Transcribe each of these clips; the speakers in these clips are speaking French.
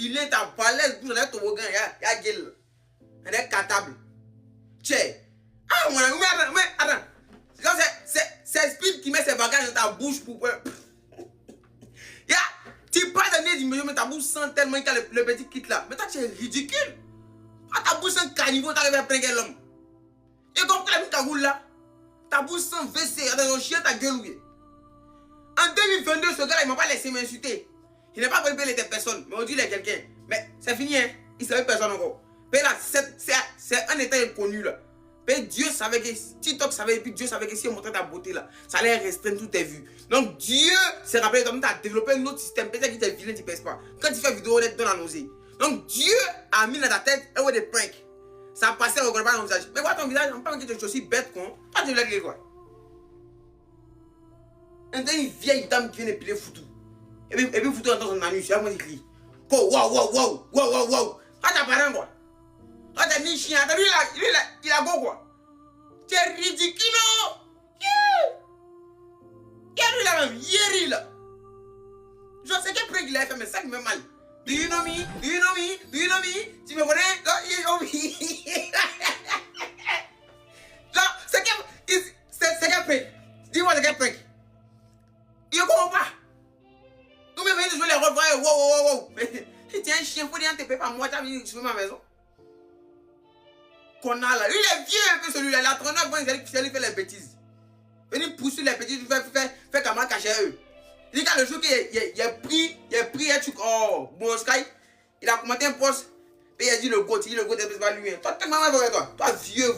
filé ta balèze, vous avez toboggan, il y a gueule. Elle est catable. Tchè. Ah, mon ami, mais attends. C'est Speed qui met ses bagages dans ta bouche pour. Ya, tu passes un nez, mais ta bouche sent tellement qu'il y a le petit kit là. Mais toi, tu es ridicule. Ah, ta bouche sent caniveau, t'arrives à prendre l'homme. Et comme tu as mis ta boule là, ta bouche sent WC, dans ton chien, ta gueule. En 2022, ce gars-là, il m'a pas laissé m'insulter. Il n'a pas voulu payer des personnes, mais aujourd'hui, il est quelqu'un. Mais c'est fini, hein. Il ne savait personne encore. Mais là, c'est un état inconnu là. Mais Dieu savait que TikTok savait, et puis Dieu savait que si on montrait ta beauté là, ça allait restreindre toutes tes vues. Donc Dieu s'est rappelé comme tu as développé un autre système. Peut-être qu'il t'es vilain, tu ne pèses pas. Quand tu fais vidéo, on est dans la nausée. Donc Dieu a mis dans ta tête un way de prank. Ça passait au pas dans ton visage. Mais voilà ton visage, on parle que tu es aussi bête con. Pas de blague quoi. Une vieille dame qui vient épiler Foutou. Et puis Foutou entend son anus, moi il crie. Waouh, waouh, waouh, waouh, waouh, waouh. Ah, t'as parlé quoi. Ah, t'as mis chien, t'as vu il a go quoi. C'est ridicule. Yeri là même, Yeri là. Je sais quel prix il a fait, mais ça qui me fait mal. Do you know me? Do you know me? Do you know me? Tu me connais? Non, you know me. Genre, c'est quel prix? Dis-moi c'est quel prix? Il comprend pas. Vous me venez de jouer les rôles, wow, wow, wow. Mais tu es un chien, faut dire, tu ne payes pas moi, tu as venu sur ma maison. Qu'on a là. Lui, il est vieux un peu celui-là. Il a 39 ans, il fait les bêtises. Venez pousser les bêtises, faire comment cacher eux. Il dit que le jour qu'il a pris un truc, oh, bon Sky, il a commenté un post, et il a dit le goût, c'est pas lui. Toi, t'es maman avec toi. Toi, vieux.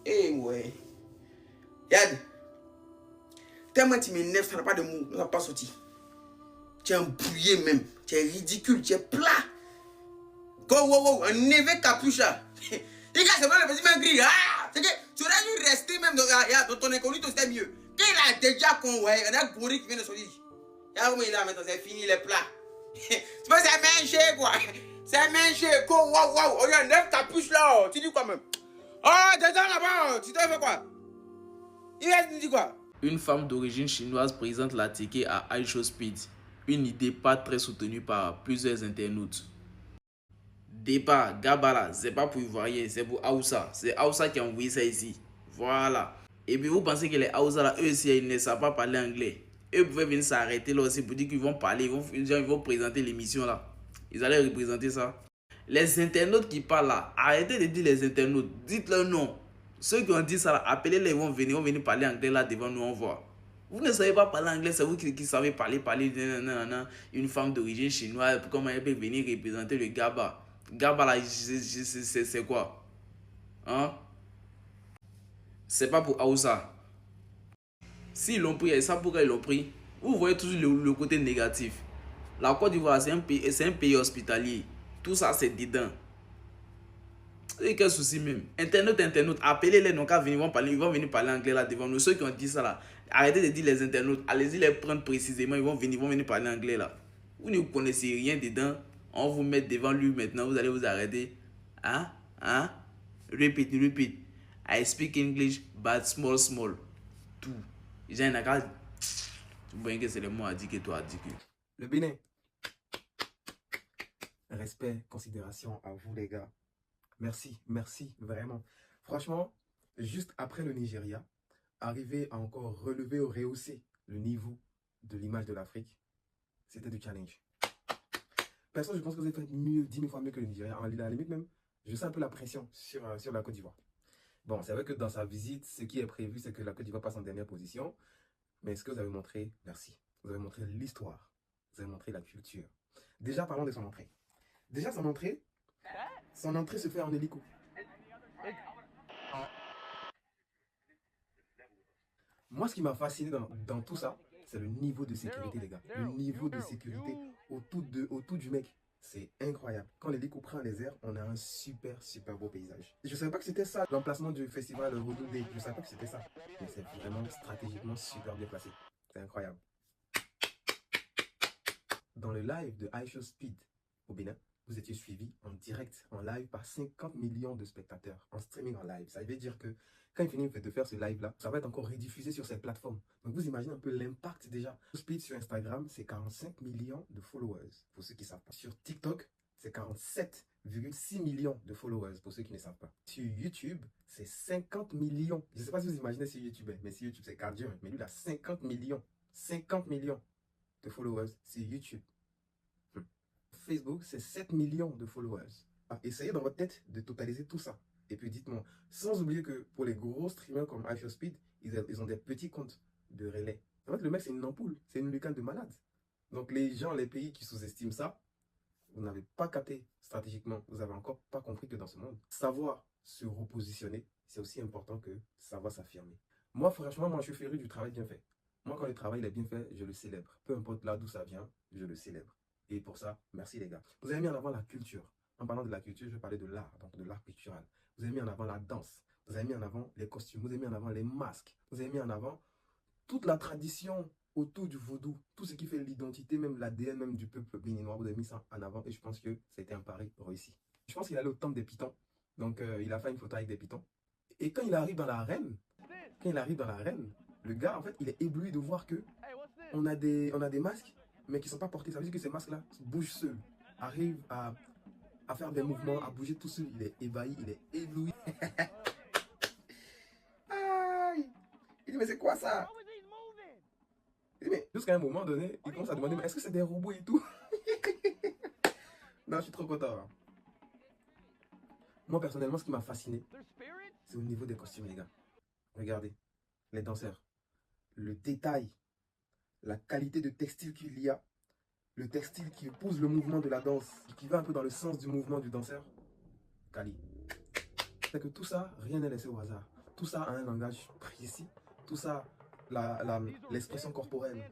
Eh ouais. Regarde. Tellement tu m'énerves, ça n'a pas de mots, ça n'a pas sorti. Tu es embrouillé même, tu es ridicule, tu es plat. Wow, un évêque capuche là. Il a seulement le petit main gris. Ah, c'est que tu aurais dû rester même dans ton incognito, c'était mieux. Quand il a déjà con, ouais, il y a un gorille qui vient de sortir. Regarde comment il a maintenant, c'est fini, il est plat. Tu vois, c'est manché quoi. C'est manché, wow. Oh, il y a 9 capuches là. Tu dis quoi même? Oh, t'es dans là-bas, tu t'en fais quoi? Il dit quoi? Une femme d'origine chinoise présente la ticket à iShowSpeed, une idée pas très soutenue par plusieurs internautes. Départ, Gabala, c'est pas pour Ivoirien, c'est pour Aoussa. C'est Aoussa qui a envoyé ça ici. Voilà. Et puis vous pensez que les Aoussa là, eux aussi, ils ne savent pas parler anglais. Eux pouvaient venir s'arrêter là aussi pour dire qu'ils vont parler, ils vont présenter l'émission là. Ils allaient représenter ça. Les internautes qui parlent là, arrêtez de dire les internautes, dites leur nom. Ceux qui ont dit ça, appelez-les, ils vont venir parler anglais là devant nous, on voit. Vous ne savez pas parler anglais, c'est vous qui savez parler, une femme d'origine chinoise, comment elle peut venir représenter le Gaba. Gaba là, c'est quoi? Hein? C'est pas pour Aoussa. S'ils l'ont pris, et ça pourquoi ils l'ont pris? Vous voyez toujours le côté négatif. La Côte d'Ivoire, c'est un pays hospitalier. Tout ça, c'est dedans. Et quel souci même. Internautes, appelez-les, donc ils vont venir parler anglais là devant nous. Ceux qui ont dit ça là, arrêtez de dire les internautes, allez-y les prendre précisément, ils vont venir parler anglais là. Vous ne connaissez rien dedans, on vous met devant lui maintenant, vous allez vous arrêter. Hein? Repeat. I speak English, but small. Tout. J'ai un accord. Tu vois que c'est le mot à dire que toi à dire que. Le Bénin. Respect, considération à vous les gars. Merci, vraiment. Franchement, juste après le Nigeria, arriver à encore relever ou rehausser le niveau de l'image de l'Afrique, c'était du challenge. Personne, je pense que vous avez fait mieux, 10 000 fois mieux que le Nigeria. À la limite même, je sens un peu la pression sur la Côte d'Ivoire. Bon, c'est vrai que dans sa visite, ce qui est prévu, c'est que la Côte d'Ivoire passe en dernière position. Mais ce que vous avez montré, merci. Vous avez montré l'histoire. Vous avez montré la culture. Déjà, parlons de son entrée. Déjà, son entrée se fait en hélico. Moi, ce qui m'a fasciné dans tout ça, c'est le niveau de sécurité, les gars. Le niveau de sécurité autour du mec. C'est incroyable. Quand l'hélico prend les airs, on a un super beau paysage. Je ne savais pas que c'était ça, l'emplacement du festival Vodou Day. Je ne savais pas que c'était ça. Mais c'est vraiment stratégiquement super bien placé. C'est incroyable. Dans le live de iShowSpeed au Bénin, vous étiez suivi en direct, en live, par 50 millions de spectateurs, en streaming en live. Ça veut dire que quand il finit de faire ce live-là, ça va être encore rediffusé sur ces plateformes. Donc vous imaginez un peu l'impact déjà. Speed sur Instagram, c'est 45 millions de followers, pour ceux qui ne savent pas. Sur TikTok, c'est 47,6 millions de followers, pour ceux qui ne savent pas. Sur YouTube, c'est 50 millions. Je ne sais pas si vous imaginez sur YouTube, mais sur YouTube, c'est cardio. Mais lui, il a 50 millions. 50 millions de followers sur YouTube. Facebook, c'est 7 millions de followers. Essayez dans votre tête de totaliser tout ça. Et puis dites-moi, sans oublier que pour les gros streamers comme iShowSpeed, ils ont des petits comptes de relais. En fait, le mec, c'est une ampoule, c'est une lucane de malade. Donc les gens, les pays qui sous-estiment ça, vous n'avez pas capté stratégiquement, vous n'avez encore pas compris que dans ce monde, savoir se repositionner, c'est aussi important que savoir s'affirmer. Moi, franchement, je suis féru du travail bien fait. Moi, quand le travail est bien fait, je le célèbre. Peu importe là d'où ça vient, je le célèbre. Et pour ça, merci les gars. Vous avez mis en avant la culture. En parlant de la culture, je vais parler de l'art, donc de l'art pictural. Vous avez mis en avant la danse. Vous avez mis en avant les costumes. Vous avez mis en avant les masques. Vous avez mis en avant toute la tradition autour du vaudou. Tout ce qui fait l'identité, même l'ADN même du peuple béninois. Vous avez mis ça en avant et je pense que c'était un pari réussi. Je pense qu'il allait au temple des pitons. Donc, il a fait une photo avec des pitons. Et quand il arrive dans l'arène, le gars, en fait, il est ébloui de voir que on a des masques, mais qui ne sont pas portés. Ça veut dire que ces masques-là bougent seuls, arrivent à faire des mouvements, à bouger tout seul. Il est ébahi, il est ébloui. Aïe. Il dit, mais c'est quoi ça? Il dit, mais jusqu'à un moment donné, il commence à demander, mais est-ce que c'est des robots et tout? Non, je suis trop content. Moi, personnellement, ce qui m'a fasciné, c'est au niveau des costumes, les gars. Regardez, les danseurs. Le détail, la qualité de textile qu'il y a, le textile qui épouse le mouvement de la danse, qui va un peu dans le sens du mouvement du danseur. Kali. C'est que tout ça, rien n'est laissé au hasard. Tout ça a un langage précis. Tout ça, l'expression corporelle,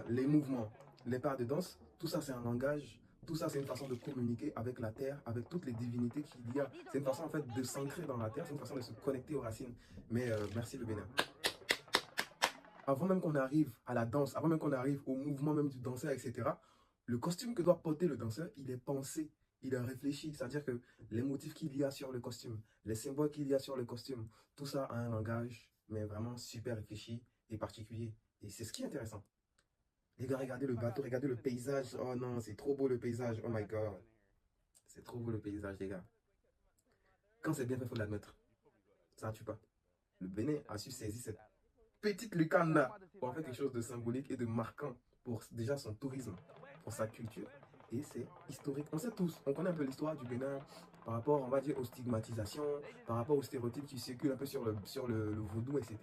les mouvements, les pas de danse, tout ça c'est un langage. Tout ça, c'est une façon de communiquer avec la terre, avec toutes les divinités qu'il y a. C'est une façon en fait de s'ancrer dans la terre, c'est une façon de se connecter aux racines. Mais merci le Bénin. Avant même qu'on arrive à la danse, avant même qu'on arrive au mouvement même du danseur, etc., le costume que doit porter le danseur, il est pensé, il est réfléchi. C'est-à-dire que les motifs qu'il y a sur le costume, les symboles qu'il y a sur le costume, tout ça a un langage, mais vraiment super réfléchi et particulier. Et c'est ce qui est intéressant. Les gars, regardez le bateau, regardez le paysage. Oh non, c'est trop beau le paysage. Oh my god. C'est trop beau le paysage, les gars. Quand c'est bien fait, il faut l'admettre. Ça ne tue pas. Le Bénin a su saisir cette petite lucane-là pour en faire quelque chose de symbolique et de marquant pour déjà son tourisme, pour sa culture. Et c'est historique. On sait tous, on connaît un peu l'histoire du Bénin par rapport, on va dire, aux stigmatisations, par rapport aux stéréotypes qui circulent un peu sur le vaudou, etc.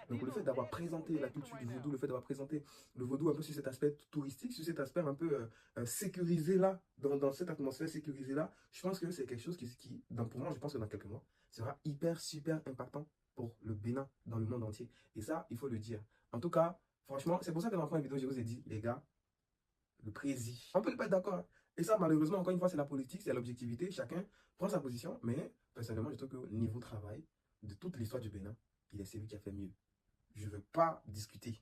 Donc le fait d'avoir présenté la culture du vaudou, le fait d'avoir présenté le vaudou un peu sur cet aspect touristique, sur cet aspect un peu sécurisé là, dans cette atmosphère sécurisée là, je pense que c'est quelque chose qui pour moi, je pense que dans quelques mois, sera super impactant pour le Bénin dans le monde entier. Et ça, il faut le dire. En tout cas, franchement, c'est pour ça que dans la première vidéo, je vous ai dit, les gars, le président, on peut pas être d'accord. Et ça, malheureusement, encore une fois, c'est la politique, c'est l'objectivité. Chacun prend sa position. Mais, personnellement, je trouve qu'au niveau travail, de toute l'histoire du Bénin, il est celui qui a fait mieux. Je ne veux pas discuter.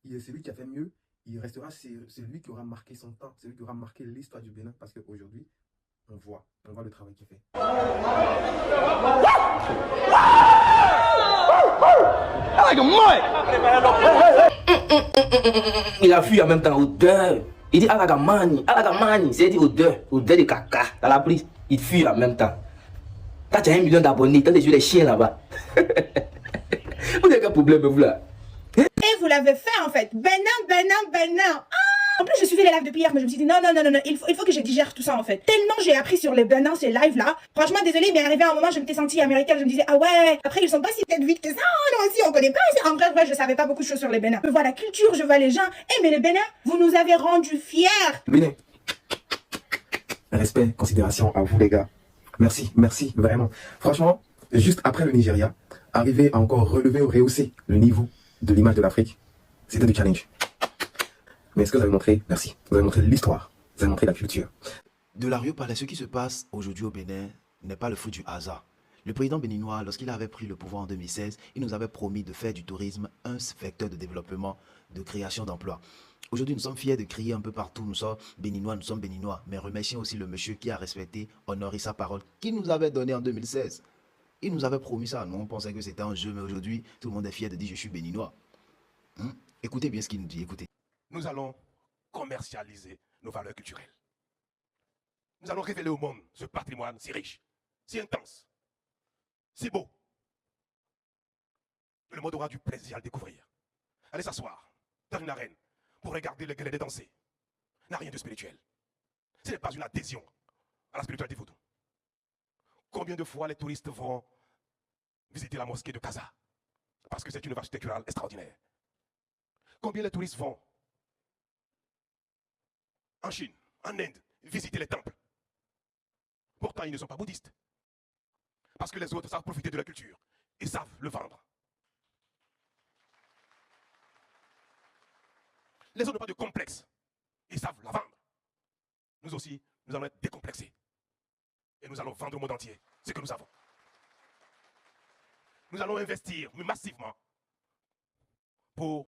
Il est celui qui a fait mieux. Il restera celui qui aura marqué son temps, celui qui aura marqué l'histoire du Bénin. Parce qu'aujourd'hui, on voit le travail qu'il fait. Il a fui en même temps, odeur. Il dit Alagamani, c'est dit odeur de caca. Dans la prise, il fuit en même temps. Quand tu as 1 million d'abonnés, tu as les chiens là-bas. Vous avez quel problème, vous là? Et vous l'avez fait en fait. Bénin. En plus, je suivais les lives depuis hier, mais je me suis dit non, il faut que je digère tout ça en fait. Tellement j'ai appris sur les Bénin, ces lives là. Franchement, désolé, mais arrivé à un moment, je m'étais sentie américaine. Je me disais, ah ouais, après ils sont pas si tête vite que ça. Oh, non, si on connaît pas. En vrai, je savais pas beaucoup de choses sur les Bénin. Je vois la culture, je vois les gens. Mais les Bénin, vous nous avez rendus fiers. Bénin. Respect, considération à vous les gars. Merci, vraiment. Franchement, juste après le Nigeria, arriver à encore relever ou rehausser le niveau de l'image de l'Afrique, c'était du challenge. Mais ce que vous avez montré, merci. Vous avez montré l'histoire, vous avez montré la culture. De la rue par ce qui se passe aujourd'hui au Bénin n'est pas le fruit du hasard. Le président béninois, lorsqu'il avait pris le pouvoir en 2016, il nous avait promis de faire du tourisme un vecteur de développement, de création d'emplois. Aujourd'hui, nous sommes fiers de crier un peu partout, nous sommes béninois, mais remercions aussi le monsieur qui a respecté, honoré sa parole, qu'il nous avait donnée en 2016. Il nous avait promis ça. Nous, on pensait que c'était un jeu, mais aujourd'hui, tout le monde est fier de dire je suis béninois. Écoutez bien ce qu'il nous dit, écoutez. Nous allons commercialiser nos valeurs culturelles. Nous allons révéler au monde ce patrimoine si riche, si intense, si beau. Le monde aura du plaisir à le découvrir. Allez s'asseoir dans une arène pour regarder les Guélédés danser n'a rien de spirituel. Ce n'est pas une adhésion à la spiritualité vaudou. Combien de fois les touristes vont visiter la mosquée de Casa parce que c'est une œuvre architecturale extraordinaire. Combien les touristes vont en Chine, en Inde, visiter les temples. Pourtant, ils ne sont pas bouddhistes. Parce que les autres savent profiter de la culture et savent le vendre. Les autres n'ont pas de complexe. Ils savent la vendre. Nous aussi, nous allons être décomplexés. Et nous allons vendre au monde entier ce que nous avons. Nous allons investir massivement pour